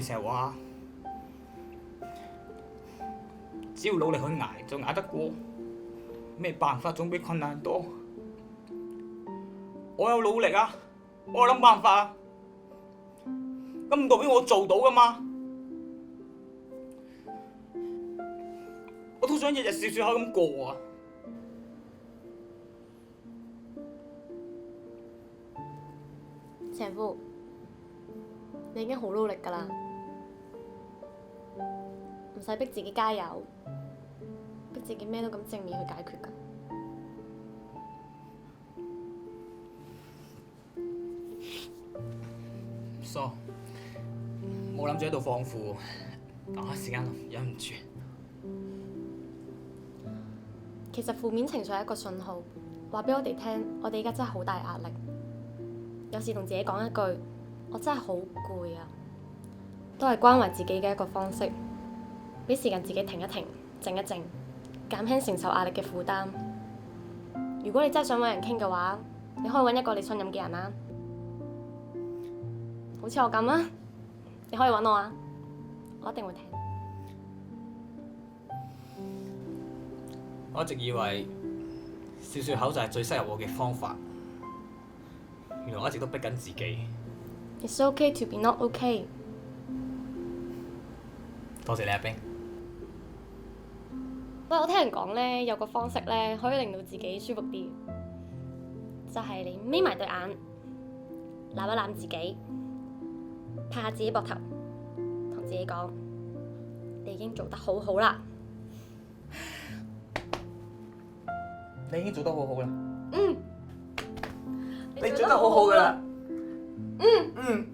前成日話，只要努力去捱就捱得過，咩辦法總比困難多。我有努力啊，我有諗辦法啊，咁唔代表我做到噶嘛。我都想日日笑笑口咁過啊。前夫，你已經好努力㗎啦，唔使逼自己加油，逼自己咩都咁正面去解決㗎。疏，冇諗住喺度放負，但我一時間忍唔住。其實負面情緒係一個信號，話俾我哋聽，我哋而家真係好大壓力。有時同自己講一句，我真係好攰啊，都係關懷自己嘅一個方式，俾時間自己停一停，靜一靜，減輕承受壓力嘅負擔。如果你真係想揾人傾嘅話，你可以揾一個你信任嘅人啦，好似我咁啦，你可以揾我啊，我一定會聽。我一直以為笑笑口就係最適合我嘅方法，原來我一直都逼緊自己。It's okay to be not okay。多謝你阿冰。喂，我聽人講咧，有個方式咧可以令到自己舒服啲，就係你眯埋對眼，攬一攬自己，拍下自己膊頭，同自己講：你已經做得好好啦。你已經做得好好啦。嗯，你做得好好噶啦。嗯。